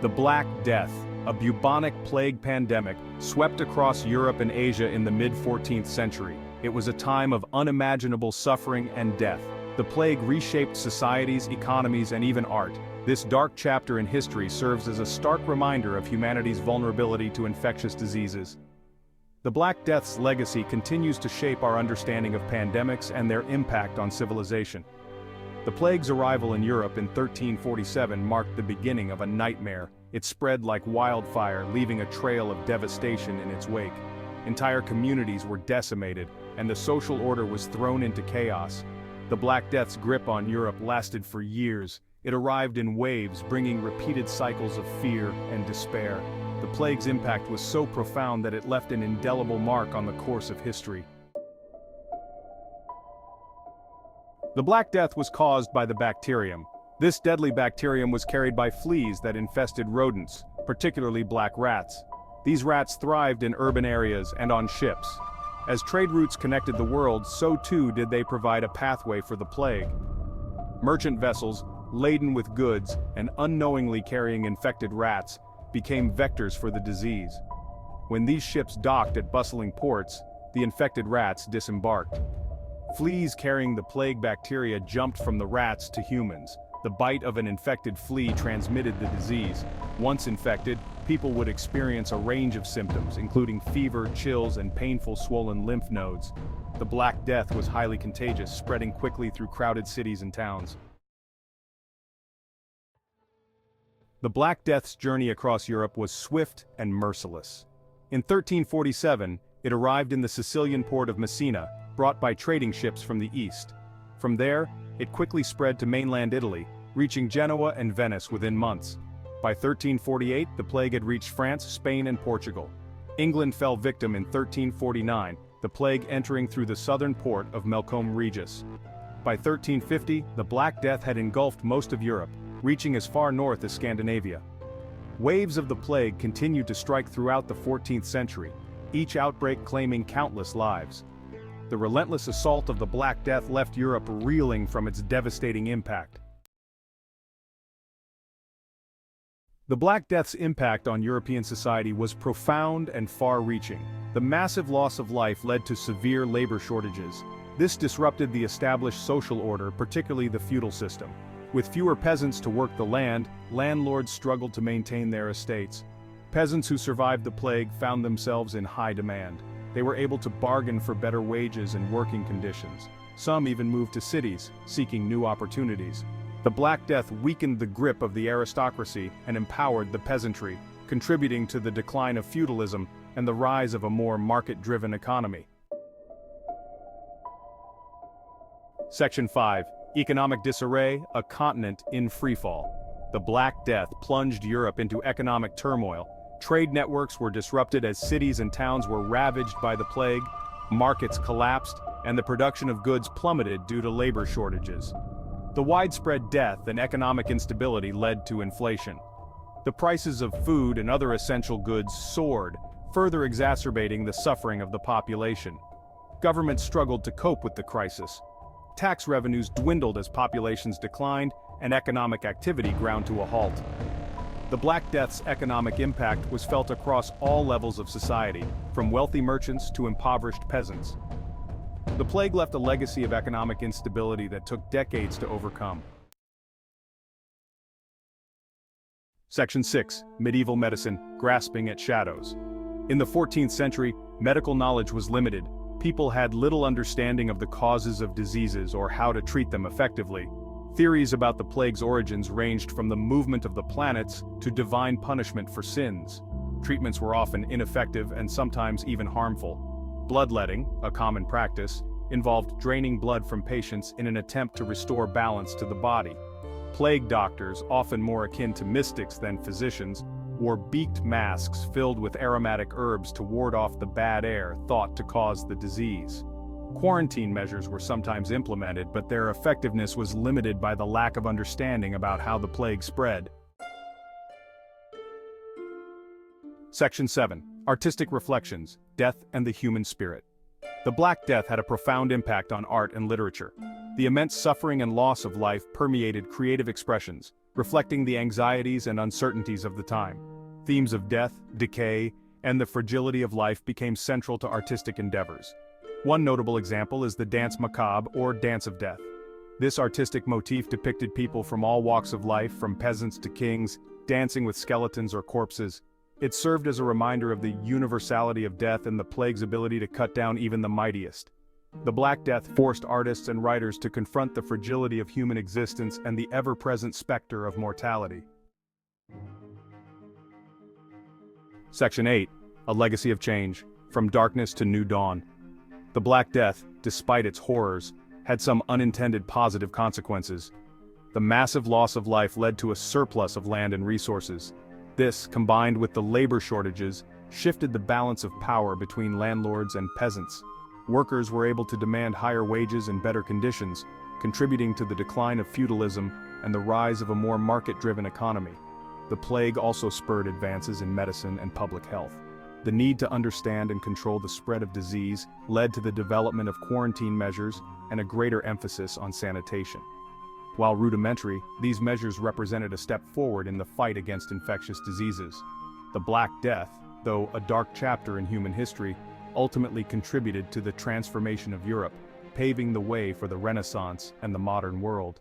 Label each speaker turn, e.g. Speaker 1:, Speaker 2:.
Speaker 1: The Black Death, a bubonic plague pandemic, swept across Europe and Asia in the mid-14th century. It was a time of unimaginable suffering and death. The plague reshaped societies, economies, and even art. This dark chapter in history serves as a stark reminder of humanity's vulnerability to infectious diseases. The Black Death's legacy continues to shape our understanding of pandemics and their impact on civilization. The plague's arrival in Europe in 1347 marked the beginning of a nightmare. It spread like wildfire, leaving a trail of devastation in its wake. Entire communities were decimated, and the social order was thrown into chaos. The Black Death's grip on Europe lasted for years. It arrived in waves, bringing repeated cycles of fear and despair. The plague's impact was so profound that it left an indelible mark on the course of history. The Black Death was caused by the bacterium. This deadly bacterium was carried by fleas that infested rodents, particularly black rats. These rats thrived in urban areas and on ships. As trade routes connected the world, so too did they provide a pathway for the plague. Merchant vessels, laden with goods and unknowingly carrying infected rats, became vectors for the disease. When these ships docked at bustling ports, the infected rats disembarked. Fleas carrying the plague bacteria jumped from the rats to humans. The bite of an infected flea transmitted the disease. Once infected, people would experience a range of symptoms, including fever, chills, and painful swollen lymph nodes. The Black Death was highly contagious, spreading quickly through crowded cities and towns. The Black Death's journey across Europe was swift and merciless. In 1347, it arrived in the Sicilian port of Messina, brought by trading ships from the east. From there, it quickly spread to mainland Italy, reaching Genoa and Venice within months. By 1348, the plague had reached France, Spain, and Portugal. England fell victim in 1349, the plague entering through the southern port of Melcombe Regis. By 1350, the Black Death had engulfed most of Europe, reaching as far north as Scandinavia. Waves of the plague continued to strike throughout the 14th century, each outbreak claiming countless lives. The relentless assault of the Black Death left Europe reeling from its devastating impact. The Black Death's impact on European society was profound and far-reaching. The massive loss of life led to severe labor shortages. This disrupted the established social order, particularly the feudal system. With fewer peasants to work the land, landlords struggled to maintain their estates. Peasants who survived the plague found themselves in high demand. They were able to bargain for better wages and working conditions. Some even moved to cities, seeking new opportunities. The Black Death weakened the grip of the aristocracy and empowered the peasantry, contributing to the decline of feudalism and the rise of a more market-driven economy. Section 5. Economic disarray, a continent in freefall. The Black Death plunged Europe into economic turmoil. Trade networks were disrupted as cities and towns were ravaged by the plague, markets collapsed, and the production of goods plummeted due to labor shortages. The widespread death and economic instability led to inflation. The prices of food and other essential goods soared, further exacerbating the suffering of the population. Governments struggled to cope with the crisis. Tax revenues dwindled as populations declined, and economic activity ground to a halt. The Black Death's economic impact was felt across all levels of society, from wealthy merchants to impoverished peasants. The plague left a legacy of economic instability that took decades to overcome. Section 6. Medieval medicine, grasping at shadows. In the 14th century, medical knowledge was limited. People had little understanding of the causes of diseases or how to treat them effectively. Theories about the plague's origins ranged from the movement of the planets to divine punishment for sins. Treatments were often ineffective and sometimes even harmful. Bloodletting, a common practice, involved draining blood from patients in an attempt to restore balance to the body. Plague doctors, often more akin to mystics than physicians, wore beaked masks filled with aromatic herbs to ward off the bad air thought to cause the disease. Quarantine measures were sometimes implemented, but their effectiveness was limited by the lack of understanding about how the plague spread. Section 7. Artistic reflections, death and the human spirit. The Black Death had a profound impact on art and literature. The immense suffering and loss of life permeated creative expressions, reflecting the anxieties and uncertainties of the time. Themes of death, decay, and the fragility of life became central to artistic endeavors. One notable example is the Danse Macabre or Dance of Death. This artistic motif depicted people from all walks of life, from peasants to kings, dancing with skeletons or corpses. It served as a reminder of the universality of death and the plague's ability to cut down even the mightiest. The Black Death forced artists and writers to confront the fragility of human existence and the ever-present specter of mortality. Section 8. A Legacy of Change, From Darkness to New Dawn. The Black Death, despite its horrors, had some unintended positive consequences. The massive loss of life led to a surplus of land and resources. This, combined with the labor shortages, shifted the balance of power between landlords and peasants. Workers were able to demand higher wages and better conditions, contributing to the decline of feudalism and the rise of a more market-driven economy. The plague also spurred advances in medicine and public health. The need to understand and control the spread of disease led to the development of quarantine measures and a greater emphasis on sanitation. While rudimentary, these measures represented a step forward in the fight against infectious diseases. The Black Death, though a dark chapter in human history, ultimately contributed to the transformation of Europe, paving the way for the Renaissance and the modern world.